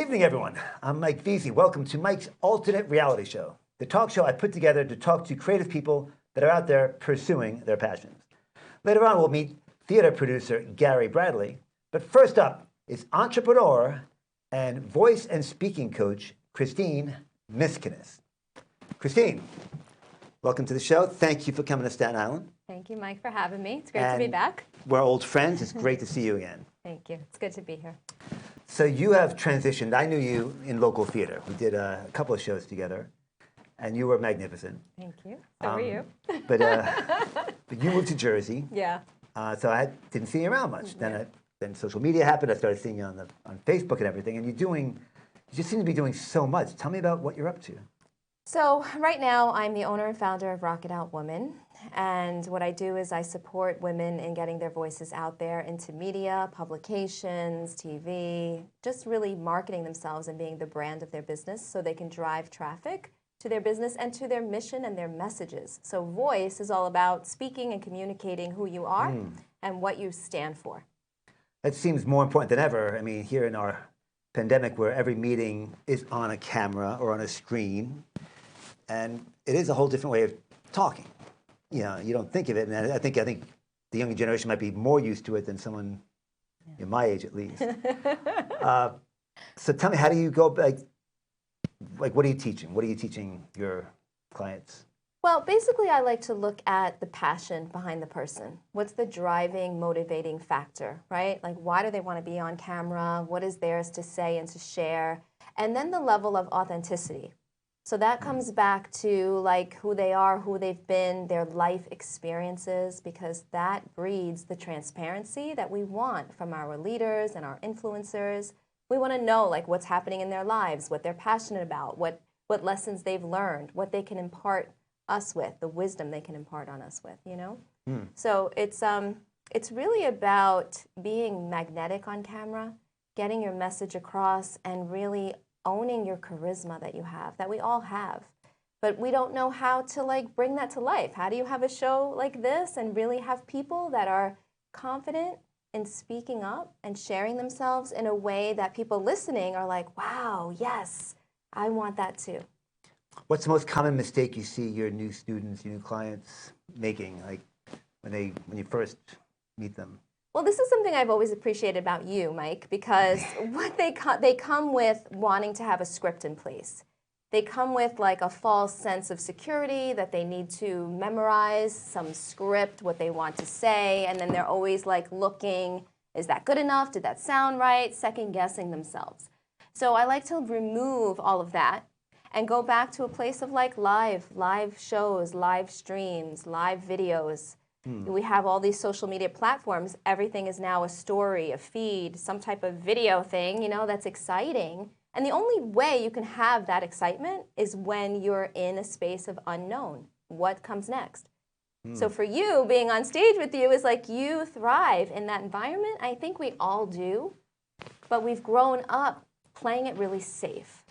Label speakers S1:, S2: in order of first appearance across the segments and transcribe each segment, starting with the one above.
S1: evening, everyone. I'm Mike Veasey. Welcome to Mike's Alternate Reality Show, the talk show I put together to talk to creative people that are out there pursuing their passions. Later on, we'll meet theater producer Gary Bradley. But first up is entrepreneur and voice and speaking coach Christine Miskinis. Christine, welcome to the show. Thank you for coming to Staten Island.
S2: Thank you, Mike, for having me. It's great to be back.
S1: We're old friends. It's great to see you again.
S2: Thank you. It's good to be here.
S1: So you have transitioned. I knew you in local theater. We did a couple of shows together, and you were magnificent.
S2: Thank you. So were you.
S1: But you moved to Jersey.
S2: Yeah.
S1: So I didn't see you around much.
S2: Yeah.
S1: Then social media happened. I started seeing you on Facebook and everything. And you just seem to be doing so much. Tell me about what you're up to.
S2: So right now, I'm the owner and founder of Rock It Out Woman. And what I do is I support women in getting their voices out there into media, publications, TV, just really marketing themselves and being the brand of their business so they can drive traffic to their business and to their mission and their messages. So voice is all about speaking and communicating who you are and what you stand for.
S1: That seems more important than ever. I mean, here in our pandemic where every meeting is on a camera or on a screen, and it is a whole different way of talking. You know, you don't think of it, and I think the younger generation might be more used to it than someone in my age, at least. So tell me, how do you go, like what are you teaching? What are you teaching your clients?
S2: Well, basically, I like to look at the passion behind the person. What's the driving, motivating factor, right? Like, why do they want to be on camera? What is theirs to say and to share? And then the level of authenticity. So that comes back to like who they are, who they've been, their life experiences, because that breeds the transparency that we want from our leaders and our influencers. We want to know like what's happening in their lives, what they're passionate about, what lessons they've learned, what they can impart us with, the wisdom they can impart on us with, you know? So it's really about being magnetic on camera, getting your message across, and really owning your charisma that you have, that we all have. But we don't know how to like bring that to life. How do you have a show like this and really have people that are confident in speaking up and sharing themselves in a way that people listening are like, wow, yes, I want that too.
S1: What's the most common mistake you see your new students, your new clients making, like when you first meet them?
S2: Well, this is something I've always appreciated about you, Mike, because what they come with wanting to have a script in place. They come with like a false sense of security that they need to memorize some script, what they want to say, and then they're always like looking, is that good enough? Did that sound right? Second guessing themselves. So I like to remove all of that and go back to a place of like live shows, live streams, live videos. We have all these social media platforms. Everything is now a story, a feed, some type of video thing, you know, that's exciting. And the only way you can have that excitement is when you're in a space of unknown. What comes next? So for you, being on stage with you is like you thrive in that environment. I think we all do. But we've grown up playing it really safe.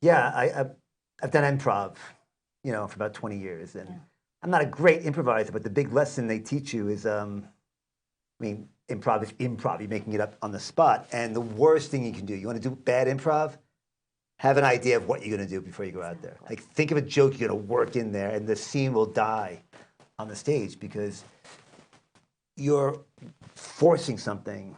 S1: Yeah, I've done improv, you know, for about 20 years. And I'm not a great improviser, but the big lesson they teach you is, improv is improv. You're making it up on the spot. And the worst thing you can do, you want to do bad improv, have an idea of what you're going to do before you go out there. Like, think of a joke you're going to work in there, and the scene will die on the stage because you're forcing something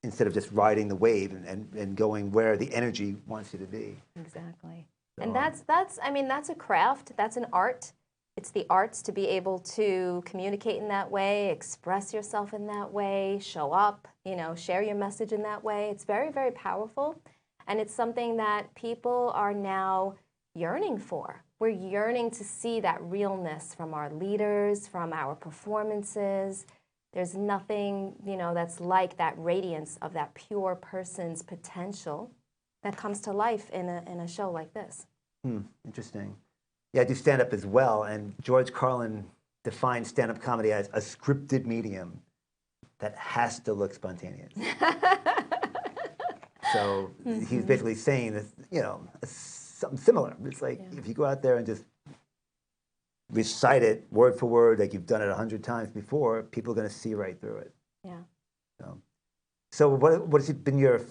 S1: instead of just riding the wave and going where the energy wants you to be.
S2: Exactly. So, and that's a craft. That's an art. It's the arts to be able to communicate in that way, express yourself in that way, show up, you know, share your message in that way. It's very, very powerful. And it's something that people are now yearning for. We're yearning to see that realness from our leaders, from our performances. There's nothing, you know, that's like that radiance of that pure person's potential that comes to life in a show like this.
S1: Interesting. Yeah, I do stand-up as well, and George Carlin defined stand-up comedy as a scripted medium that has to look spontaneous. So he's basically saying that, you know, something similar. It's like if you go out there and just recite it word for word like you've done it 100 times before, people are going to see right through it.
S2: Yeah.
S1: So what has been your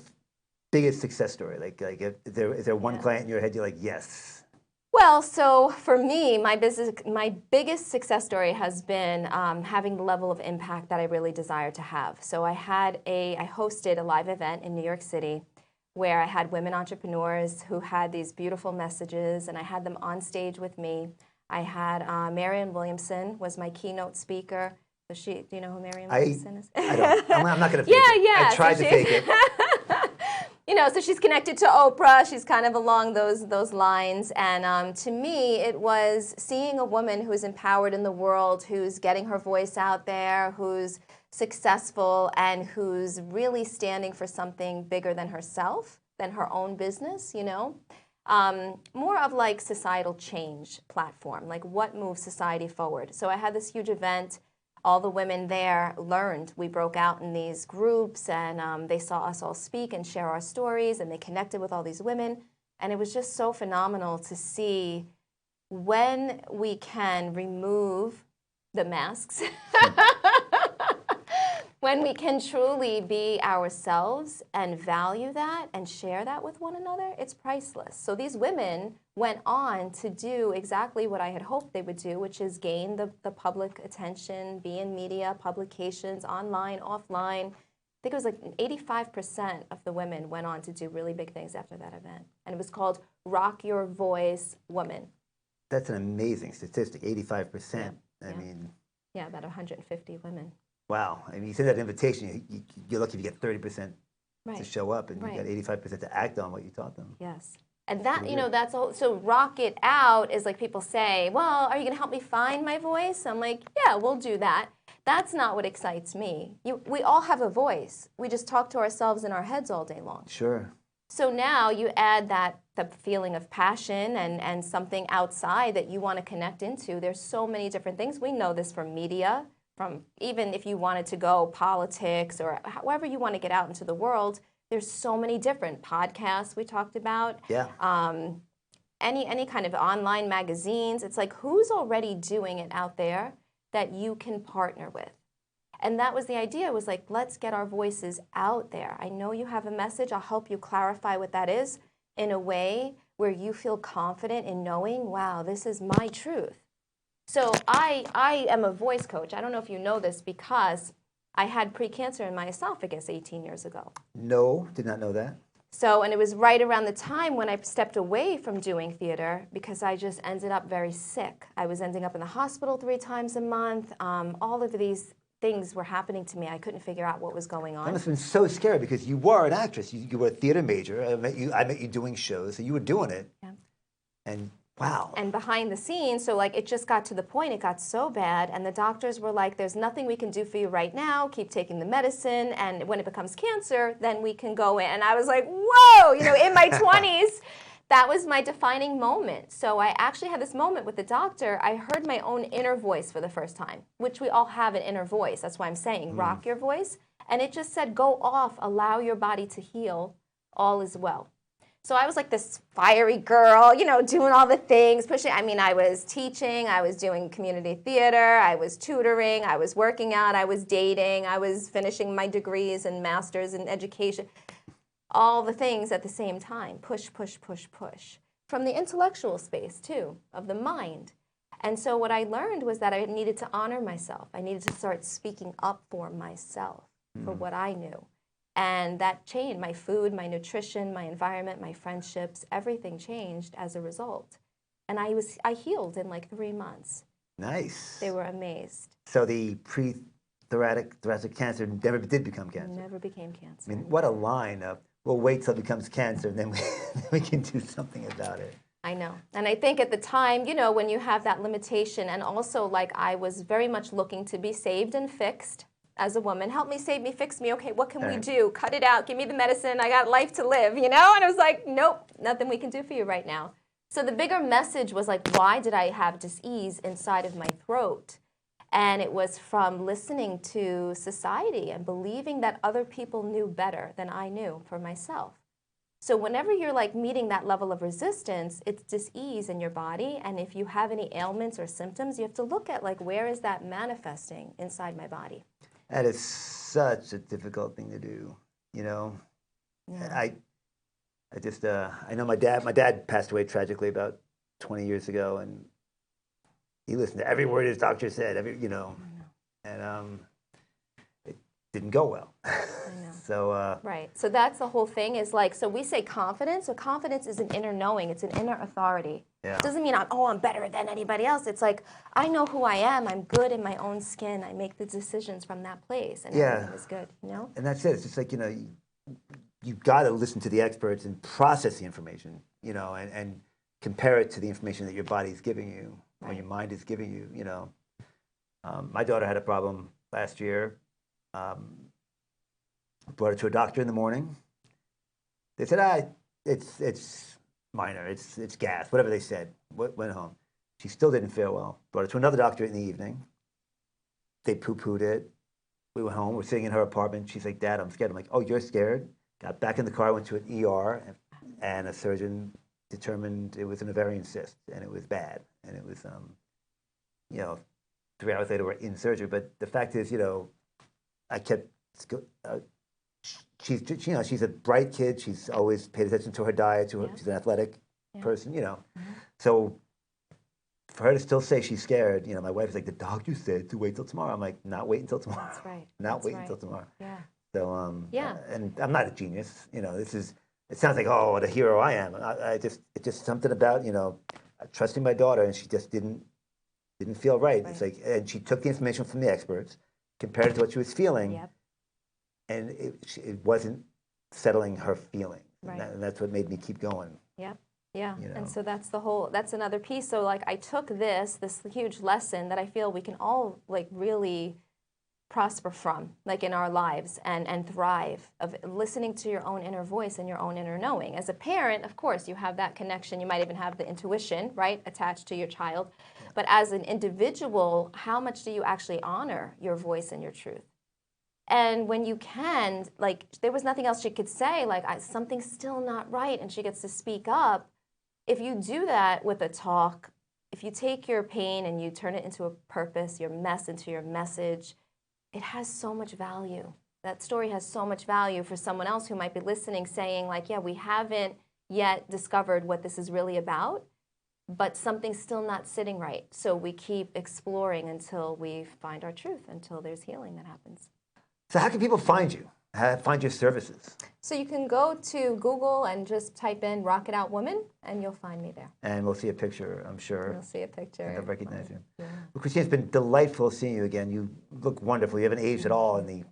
S1: biggest success story? Like is there one client in your head you're like, yes?
S2: Well, so for me, my biggest success story has been having the level of impact that I really desire to have. So I hosted a live event in New York City where I had women entrepreneurs who had these beautiful messages, and I had them on stage with me. I had Marianne Williamson was my keynote speaker. So do you know who Marianne Williamson is?
S1: I don't. I'm not going to fake it.
S2: Yeah.
S1: I tried to fake it.
S2: You know, so she's connected to Oprah. She's kind of along those lines. And to me, it was seeing a woman who's empowered in the world, who's getting her voice out there, who's successful, and who's really standing for something bigger than herself, than her own business, you know. More of like societal change platform, like what moves society forward. So I had this huge event. All the women there learned. We broke out in these groups, and they saw us all speak and share our stories, and they connected with all these women. And it was just so phenomenal to see when we can remove the masks, when we can truly be ourselves and value that and share that with one another, it's priceless. So these women went on to do exactly what I had hoped they would do, which is gain the public attention, be in media, publications, online, offline. I think it was like 85% of the women went on to do really big things after that event. And it was called Rock Your Voice Woman.
S1: That's an amazing statistic, 85%. I mean...
S2: Yeah, about 150 women.
S1: Wow. I mean, you send that invitation, you're lucky if you get 30% to show up, and you got 85% to act on what you taught them.
S2: Yes. And that, you know, that's all. So rock it out is like people say, well, are you going to help me find my voice? I'm like, yeah, we'll do that. That's not what excites me. We all have a voice. We just talk to ourselves in our heads all day long.
S1: Sure.
S2: So now you add the feeling of passion and something outside that you want to connect into. There's so many different things. We know this from media, from even if you wanted to go politics or however you want to get out into the world. There's so many different podcasts we talked about.
S1: Yeah.
S2: Any kind of online magazines. It's like, who's already doing it out there that you can partner with? And that was the idea, was like, let's get our voices out there. I know you have a message. I'll help you clarify what that is in a way where you feel confident in knowing, wow, this is my truth. So I am a voice coach. I don't know if you know this, because I had precancer in my esophagus 18 years ago.
S1: No, did not know that.
S2: So, and it was right around the time when I stepped away from doing theater because I just ended up very sick. I was ending up in the hospital 3 times a month. All of these things were happening to me. I couldn't figure out what was going on.
S1: That must have been so scary because you were an actress. You were a theater major. I met you doing shows, so you were doing it. Yeah. And wow.
S2: And behind the scenes, so like it just got to the point, it got so bad, and the doctors were like, there's nothing we can do for you right now, keep taking the medicine, and when it becomes cancer, then we can go in. And I was like, whoa, you know, in my 20s, that was my defining moment. So I actually had this moment with the doctor. I heard my own inner voice for the first time, which we all have an inner voice. That's why I'm saying, rock your voice. And it just said, go off, allow your body to heal, all is well. So I was like this fiery girl, you know, doing all the things, pushing. I mean, I was teaching, I was doing community theater, I was tutoring, I was working out, I was dating, I was finishing my degrees and masters in education. All the things at the same time, push, push, push, push. From the intellectual space, too, of the mind. And so what I learned was that I needed to honor myself. I needed to start speaking up for myself, for what I knew. And that changed my food, my nutrition, my environment, my friendships, everything changed as a result. And I healed in like 3 months.
S1: Nice.
S2: They were amazed.
S1: So the thoracic cancer never did become cancer?
S2: Never became cancer.
S1: I mean, what a line of, we'll wait till it becomes cancer and then we can do something about it.
S2: I know. And I think at the time, you know, when you have that limitation, and also like I was very much looking to be saved and fixed. As a woman, help me, save me, fix me. Okay, what can we do? Cut it out. Give me the medicine. I got life to live, you know? And I was like, nope, nothing we can do for you right now. So the bigger message was like, why did I have dis-ease inside of my throat? And it was from listening to society and believing that other people knew better than I knew for myself. So whenever you're like meeting that level of resistance, it's dis-ease in your body. And if you have any ailments or symptoms, you have to look at like, where is that manifesting inside my body?
S1: That is such a difficult thing to do, you know. Yeah. I know my dad passed away tragically about 20 years ago, and he listened to every word his doctor said, and it didn't go well.
S2: I know.
S1: So
S2: right. So that's the whole thing is like, so we say confidence. So confidence is an inner knowing. It's an inner authority.
S1: yeah.
S2: It doesn't mean I'm better than anybody else. It's like, I know who I am. I'm good in my own skin. I make the decisions from that place, and everything is good, you know?
S1: And that's it. It's just like, you've got to listen to the experts and process the information, and compare it to the information that your body is giving you, or your mind is giving you, My daughter had a problem last year. Brought her to a doctor in the morning. They said, it's minor, it's gas, whatever they said. Went home. She still didn't feel well. Brought her to another doctor in the evening. They poo-pooed it. We went home. We're sitting in her apartment. She's like, Dad, I'm scared. I'm like, oh, you're scared? Got back in the car, went to an ER, and a surgeon determined it was an ovarian cyst, and it was bad. And it was, 3 hours later, we're in surgery. But the fact is, I kept... She's a bright kid. She's always paid attention to her diet. She's an athletic person. So for her to still say she's scared, my wife's like, the doctor said to wait till tomorrow. I'm like, not wait until tomorrow.
S2: That's right.
S1: Until tomorrow.
S2: Yeah.
S1: So and I'm not a genius. It sounds like, oh, what a hero I am. It's just something about trusting my daughter, and she just didn't feel right. It's like, and she took the information from the experts, compared it to what she was feeling.
S2: Yep.
S1: And it wasn't settling her feelings.
S2: Right.
S1: And that's what made me keep going.
S2: Yep. Yeah. And so that's another piece. So like I took this huge lesson that I feel we can all like really prosper from, like in our lives and thrive, of listening to your own inner voice and your own inner knowing. As a parent, of course, you have that connection. You might even have the intuition, right, attached to your child. But as an individual, how much do you actually honor your voice and your truth? And when you can, like, there was nothing else she could say, like, something's still not right, and she gets to speak up. If you do that with a talk, if you take your pain and you turn it into a purpose, your mess into your message, it has so much value. That story has so much value for someone else who might be listening, saying, like, yeah, we haven't yet discovered what this is really about, but something's still not sitting right. So we keep exploring until we find our truth, until there's healing that happens.
S1: So how can people find you? Find your services?
S2: So you can go to Google and just type in Rock It Out Woman, and you'll find me there.
S1: And we'll see a picture, I'm sure.
S2: You'll see a picture.
S1: And I'll recognize you.
S2: Yeah.
S1: Well, Christine, it's been delightful seeing you again. You look wonderful. You haven't aged at all in the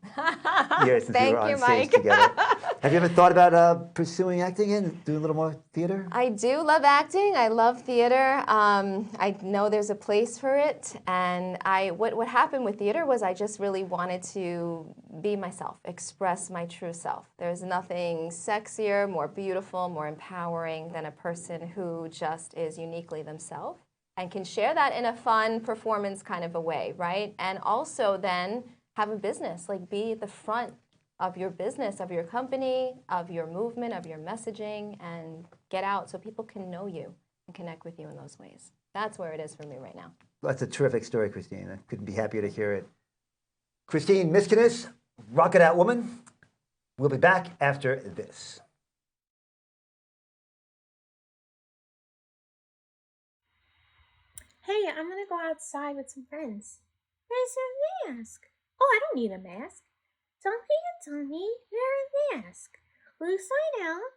S1: years since we were on stage together. Have you ever thought about pursuing acting and doing a little more theater?
S2: I do love acting. I love theater. I know there's a place for it. And what happened with theater was I just really wanted to be myself, express my true self. There's nothing sexier, more beautiful, more empowering than a person who just is uniquely themselves and can share that in a fun performance kind of a way, right? And also then have a business, like be at the front of your business, of your company, of your movement, of your messaging, and get out so people can know you and connect with you in those ways. That's where it is for me right now.
S1: That's a terrific story, Christine. I couldn't be happier to hear it. Christine Miskinis, Rock It Out Woman. We'll be back after this.
S3: Hey, I'm gonna go outside with some friends. Where's a mask? Oh, I don't need a mask. Don't be a dummy. Wear a mask. Blue side out.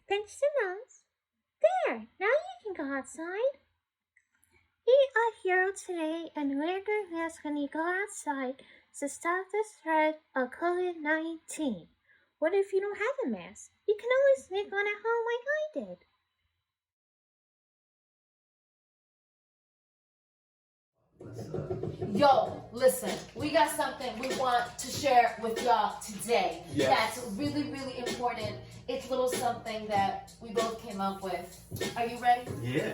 S3: Pinch the nose. There. Now you can go outside. Be a hero today and wear your mask when you go outside to stop the spread of COVID-19. What if you don't have a mask? You can always make one at home like I did.
S4: Yo, listen, we got something we want to share with y'all today.
S5: Yes.
S4: That's really, really important. It's a little something that we both came up with. Are you ready?
S5: Yeah.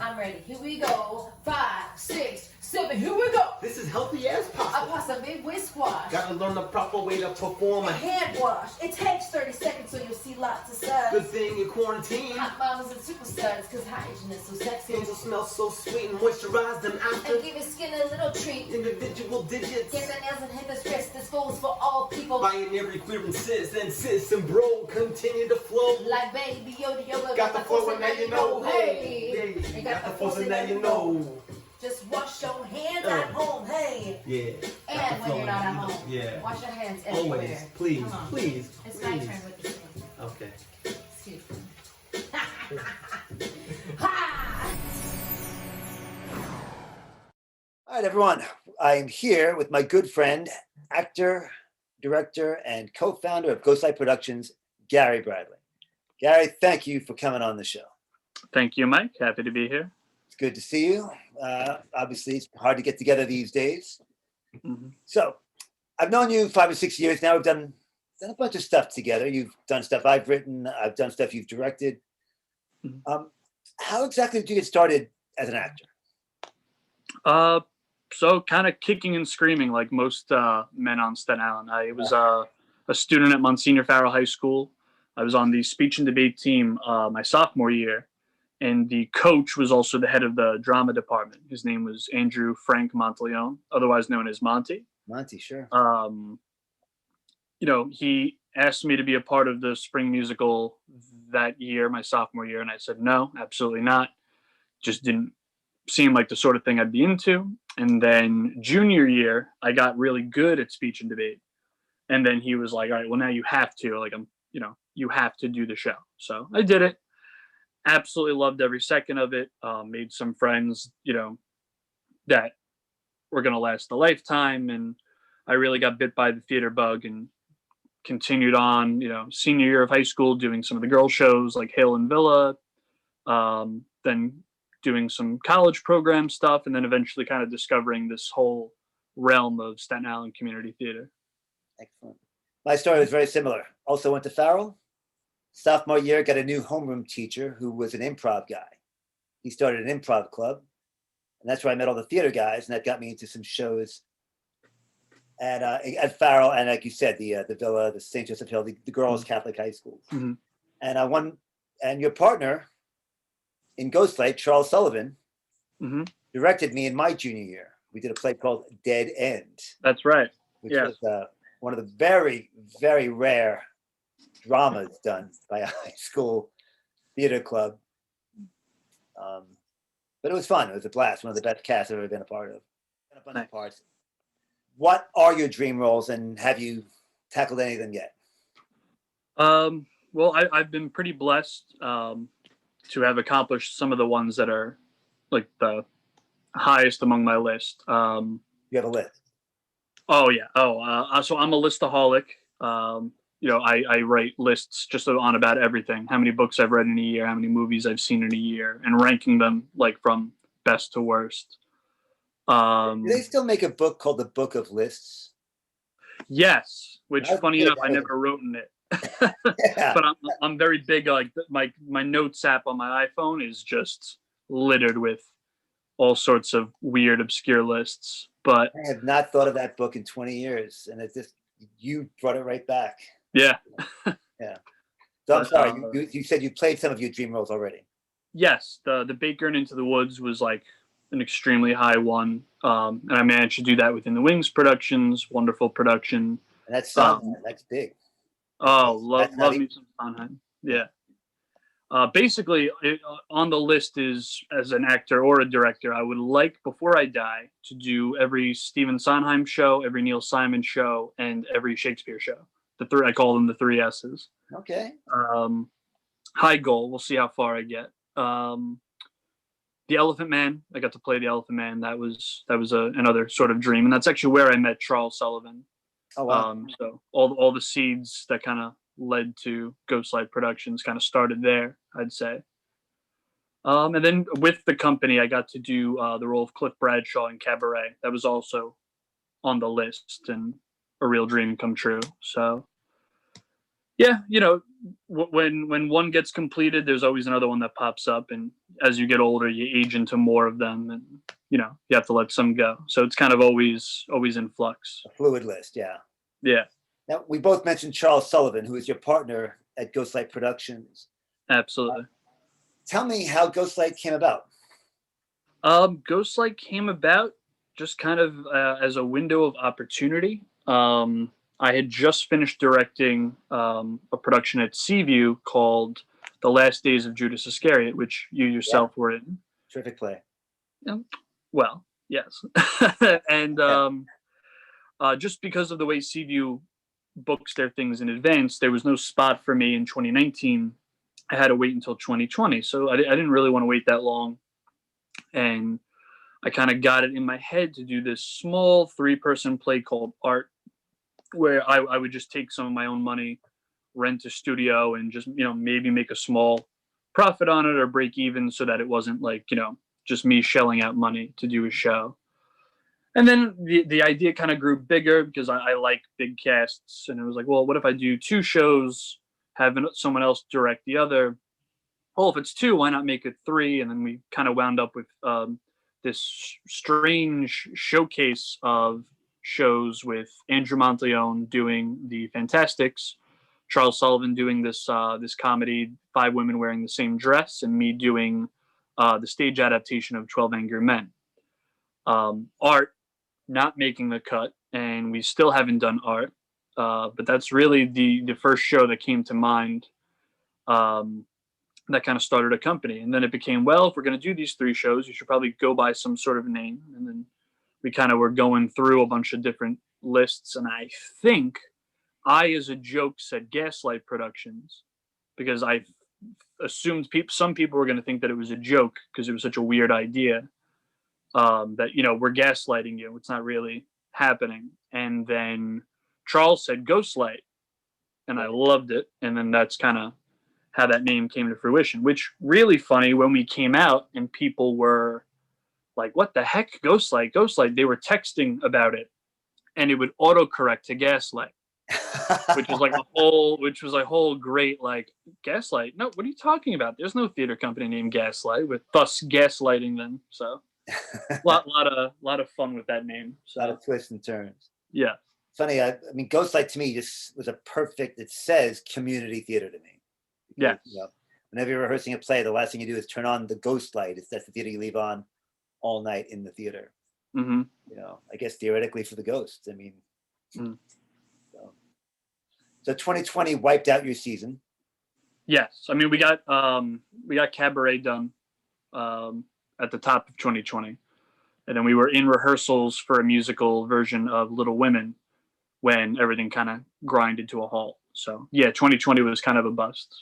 S4: I'm ready. Here we go. 5, 6, 7, here we go.
S5: This is healthy as
S4: A
S5: possible.
S4: pasta midway squash.
S5: Gotta learn the proper way to perform
S4: A
S5: a
S4: hand wash. It takes 30 seconds so you'll see lots of suds.
S5: good thing in quarantine.
S4: Hot mamas and super studs, cause hygiene is so sexy.
S5: Things are smell so sweet and moisturize them after.
S4: And give your skin a little treat.
S5: Individual digits.
S4: Get the nails and hit the wrist. This goes for all people.
S5: Binary queer and sis and bro continue to flow.
S4: Like baby Yoda.
S5: Got the flow and now you know.
S4: Hey.
S5: You got the force and now you know.
S4: Just wash your hands at home, hey.
S5: Yeah.
S4: And when you're not at home.
S5: Yeah.
S4: Wash your hands everywhere.
S5: Always. Please.
S4: Come on.
S5: Please.
S4: It's
S5: please.
S4: my turn with this one.
S5: Okay.
S4: Excuse me. Ha!
S1: All right, everyone. I am here with my good friend, actor, director, and co-founder of Ghostlight Productions, Gary Bradley. Gary, thank you for coming on the show.
S6: Thank you, Mike. Happy to be here.
S1: It's good to see you. Obviously, it's hard to get together these days.
S6: Mhm.
S1: So, I've known you 5 or 6 years now. We've done a bunch of stuff together. You've done stuff I've written. I've done stuff you've directed.
S6: Mhm.
S1: How exactly did you get started as an actor?
S6: So kind of kicking and screaming like most men on Staten Island. I was a student at Monsignor Farrell High School. I was on the speech and debate team my sophomore year, and the coach was also the head of the drama department. His name was Andrew Frank Monteleone, otherwise known as Monty.
S1: Monty, sure.
S6: He asked me to be a part of the spring musical that year, my sophomore year, and I said no, absolutely not. Just didn't seem like the sort of thing I'd be into. And then junior year, I got really good at speech and debate. And then he was like, all right, well, now you have to, you have to do the show. So I did it. Absolutely loved every second of it. Made some friends, that were going to last a lifetime. And I really got bit by the theater bug and continued on, senior year of high school, doing some of the girl shows like Hill and Villa, then doing some college program stuff, and then eventually kind of discovering this whole realm of Staten Island community theater.
S1: Excellent. My story was very similar. Also went to Farrell. Sophomore year, got a new homeroom teacher who was an improv guy. He started an improv club, and that's where I met all the theater guys, and that got me into some shows at Farrell, and like you said, the Villa, the St. Joseph Hill, the girls' Catholic high schools.
S6: Mm-hmm.
S1: And your partner in Ghostlight, Charles Sullivan,
S6: Mm-hmm.
S1: directed me in my junior year. We did a play called Dead End,
S6: That's right.
S1: which
S6: Yeah.
S1: was one of the very, very rare dramas done by a high school theater club. But it was fun. It was a blast. One of the best casts I've ever been a part of. A bunch of parts. What are your dream roles, and have you tackled any of them yet?
S6: Well, I've been pretty blessed to have accomplished some of the ones that are like the highest among my list.
S1: You have a list.
S6: Oh yeah. So I'm a listaholic. I write lists just on about everything. How many books I've read in a year, how many movies I've seen in a year, and ranking them like from best to worst.
S1: Do they still make a book called The Book of Lists?
S6: Yes, which
S1: That's
S6: funny
S1: good.
S6: enough, I never wrote in it.
S1: Yeah.
S6: But I'm very big. Like my notes app on my iPhone is just littered with all sorts of weird, obscure lists. But
S1: I have not thought of that book in 20 years, and you brought it right back.
S6: yeah.
S1: Yeah. So I'm sorry. You said you played some of your dream roles already.
S6: Yes, the Baker and Into the Woods was like an extremely high one, and I managed to do that within the Wings Productions. Wonderful production.
S1: And that's that's big.
S6: Oh, love
S1: heavy.
S6: me some Sondheim. Yeah. Basically, on the list is, as an actor or a director, I would like, before I die, to do every Stephen Sondheim show, every Neil Simon show, and every Shakespeare show. I call them the 3 S's.
S1: Okay.
S6: High goal. We'll see how far I get. The Elephant Man. I got to play the Elephant Man. That was another sort of dream, and that's actually where I met Charles Sullivan.
S1: Oh wow.
S6: So all the seeds that kind of led to Ghostlight Productions kind of started there, I'd say. And then with the company, I got to do the role of Cliff Bradshaw in Cabaret. That was also on the list and a real dream come true. So yeah, when one gets completed, there's always another one that pops up. And as you get older, you age into more of them, and you have to let some go. So it's kind of always in flux.
S1: A fluid list, yeah.
S6: Yeah,
S1: Now, we both mentioned Charles Sullivan, who is your partner at Ghostlight Productions.
S6: absolutely.
S1: Tell me how Ghostlight came about.
S6: Ghostlight came about just kind of as a window of opportunity. I had just finished directing a production at Seaview called The Last Days of Judas Iscariot, which you
S1: Yeah,
S6: yourself were in.
S1: terrific play.
S6: Yeah. Well, yes. And
S1: Yeah.
S6: just because of the way Seaview books their things in advance, there was no spot for me in 2019. I had to wait until 2020. So I didn't really want to wait that long. And I kind of got it in my head to do this small 3-person play called Art, where I would just take some of my own money, rent a studio, and just, maybe make a small profit on it or break even so that it wasn't like, just me shelling out money to do a show. And then the idea kind of grew bigger because I like big casts. And it was like, well, what if I do 2 shows, have someone else direct the other? Well, if it's 2, why not make it 3? And then we kind of wound up with this strange showcase of shows with Andrew Monteleone doing the Fantastics, Charles Sullivan doing this comedy, 5 women wearing the same dress, and me doing the stage adaptation of 12 Angry Men. Art not making the cut, and we still haven't done Art, but that's really the first show that came to mind. That kind of started a company, and then it became, well, if we're going to do these 3 shows, you should probably go by some sort of name. And then we kind of were going through a bunch of different lists, and I think I, as a joke, said Gaslight Productions because I assumed some people were going to think that it was a joke because it was such a weird idea, that we're gaslighting you, it's not really happening. And then Charles said Ghostlight, and I loved it, and then that's kind of how that name came to fruition, which really funny when we came out and people were like, what the heck, Ghostlight, they were texting about it and it would autocorrect to Gaslight, which was a whole great, like, Gaslight, no, what are you talking about, there's no theater company named Gaslight, with thus gaslighting them. So lot of fun with that name. So
S1: A lot of twists and turns.
S6: yeah.
S1: Funny, I mean, Ghostlight to me just was a perfect, it says community theater to me.
S6: Yeah.
S1: Whenever you're rehearsing a play, the last thing you do is turn on the Ghost Light. That's the theater you leave on all night in the theater.
S6: Mm-hmm.
S1: I guess theoretically for the ghosts. I mean, so 2020 wiped out your season.
S6: Yes, I mean we got Cabaret done at the top of 2020, and then we were in rehearsals for a musical version of Little Women when everything kind of grinded to a halt. So yeah, 2020 was kind of a bust.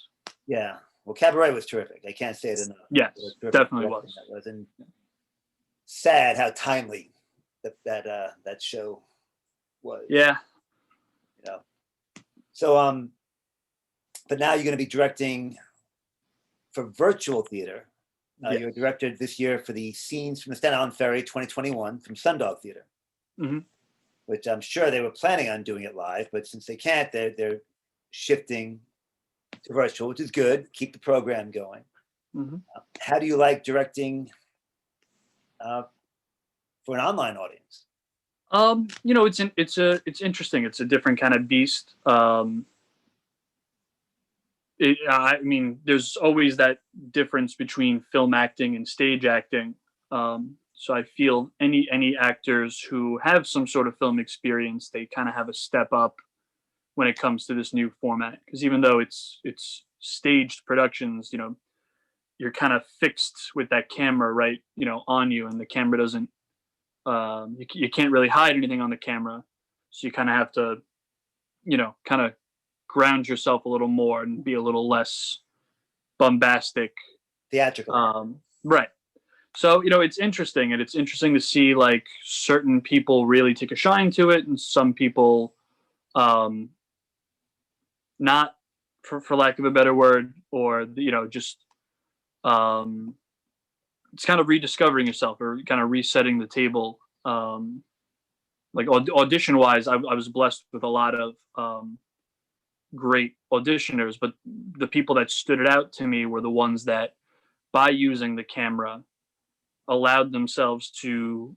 S1: Yeah. Well, Cabaret was terrific. I can't say it enough.
S6: Yes,
S1: It
S6: definitely was.
S1: That was. And sad how timely that show was.
S6: Yeah.
S1: So but now you're going to be directing for virtual theater.
S6: Yes.
S1: You're a director this year for the Scenes from the Staten Island Ferry 2021 from Sundog Theater, which I'm sure they were planning on doing it live, but since they can't, they're shifting to virtual, which is good. Keep the program going. How do you like directing for an online audience?
S6: It's interesting. It's a different kind of beast. I mean, there's always that difference between film acting and stage acting. So I feel any actors who have some sort of film experience, they kind of have a step up when it comes to this new format. Because even though it's staged productions, you're kind of fixed with that camera, right? On you, and the camera doesn't. You can't really hide anything on the camera, so you kind of have to, kind of ground yourself a little more and be a little less bombastic,
S1: theatrical.
S6: Right. So it's interesting, and it's interesting to see like certain people really take a shine to it, and some people, not, for lack of a better word, or just it's kind of rediscovering yourself or kind of resetting the table. Like audition wise, I was blessed with a lot of great auditioners, but the people that stood it out to me were the ones that, by using the camera, allowed themselves to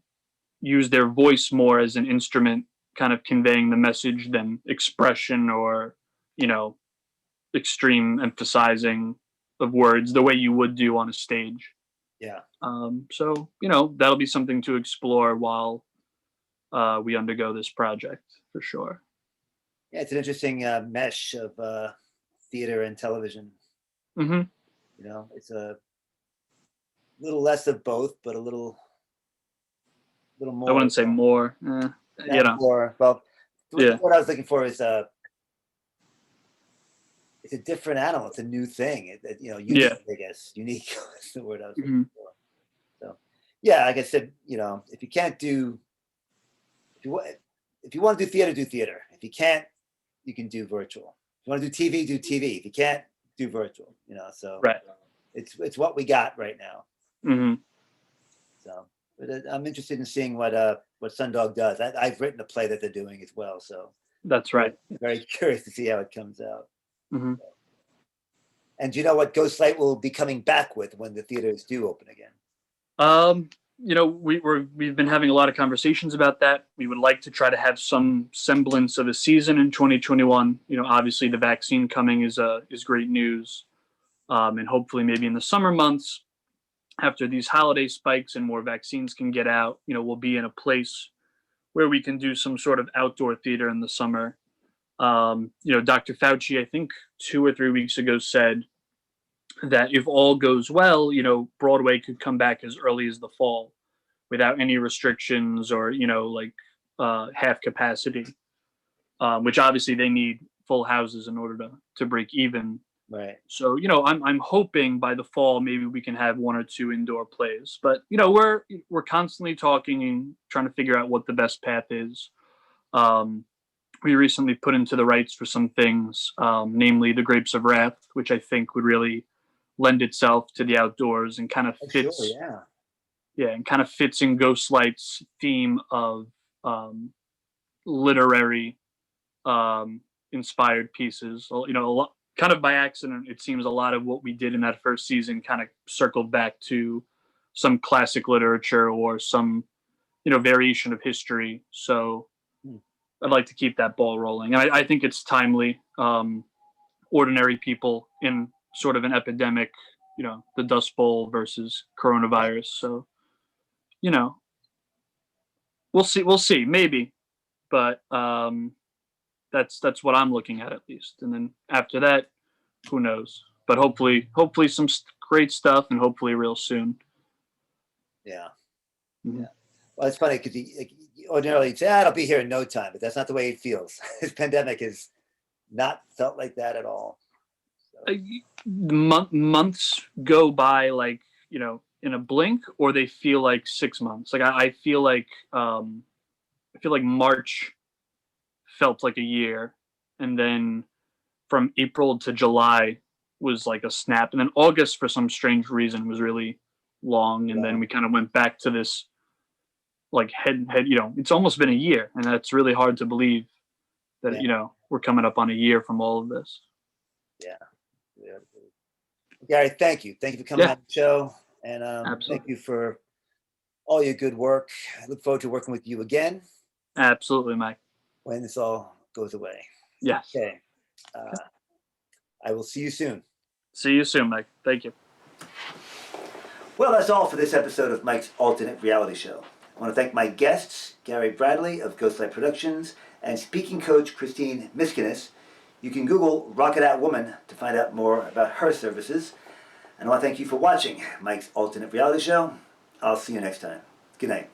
S6: use their voice more as an instrument, kind of conveying the message than expression or, extreme emphasizing of words the way you would do on a stage.
S1: Yeah.
S6: So that'll be something to explore while we undergo this project for sure.
S1: Yeah, it's an interesting mesh of theater and television.
S6: Hmm.
S1: It's a little less of both, but a little more.
S6: I wouldn't say more.
S1: More. Well,
S6: Yeah.
S1: what I was looking for is it's a different animal. It's a new thing. Unique.
S6: Yeah.
S1: I guess unique is the word I was
S6: Mhm.
S1: looking for. So, yeah, like I said, if you can't do, if you want to do theater, do theater. If you can't, you can do virtual. If you want to do TV, do TV. If you can't, do virtual. So
S6: Right.
S1: it's what we got right now.
S6: Hmm.
S1: So, but I'm interested in seeing what Sundog does. I've written a play that they're doing as well. So
S6: That's right.
S1: very curious to see how it comes out.
S6: Hmm.
S1: And do you know what Ghostlight will be coming back with when the theaters do open again?
S6: We've been having a lot of conversations about that. We would like to try to have some semblance of a season in 2021. Obviously the vaccine coming is great news, and hopefully maybe in the summer months, after these holiday spikes and more vaccines can get out, we'll be in a place where we can do some sort of outdoor theater in the summer. Dr. Fauci, I think 2 or 3 weeks ago, said that if all goes well, Broadway could come back as early as the fall without any restrictions or, half capacity, which obviously they need full houses in order to break even.
S1: Right.
S6: So, I'm hoping by the fall maybe we can have 1 or 2 indoor plays. But, we're constantly talking and trying to figure out what the best path is. We recently put into the rights for some things, namely The Grapes of Wrath, which I think would really lend itself to the outdoors and kind of fits.
S1: Sure, yeah.
S6: Yeah, and kind of fits in Ghostlight's theme of literary inspired pieces. A lot, kind of by accident, it seems a lot of what we did in that first season kind of circled back to some classic literature or some variation of history. So I'd like to keep that ball rolling. And I think it's timely. Ordinary people in sort of an epidemic, the Dust Bowl versus coronavirus. So, we'll see, maybe, but that's what I'm looking at least. And then after that, who knows? But hopefully some great stuff, and hopefully real soon.
S1: Yeah.
S6: Mhm.
S1: Yeah. Well, it's funny because ordinarily you'd say, I'll be here in no time, but that's not the way it feels. This pandemic has not felt like that at all. So.
S6: Months go by like, in a blink, or they feel like 6 months. Like I feel like March felt like a year, and then from April to July was like a snap, and then August for some strange reason was really long, and then we kind of went back to this like head it's almost been a year, and that's really hard to believe that we're coming up on a year from all of this.
S1: Yeah. Gary, thank you for coming on the show, and thank you for all your good work. I look forward to working with you again.
S6: Absolutely, Mike.
S1: When this all goes away.
S6: Yes.
S1: Okay. I will see you soon.
S6: See you soon, Mike. Thank you.
S1: Well, that's all for this episode of Mike's Alternate Reality Show. I want to thank my guests, Gary Bradley of Ghostlight Productions and speaking coach Christine Miskinis. You can Google Rocket Out Woman to find out more about her services. And I want to thank you for watching Mike's Alternate Reality Show. I'll see you next time. Good night.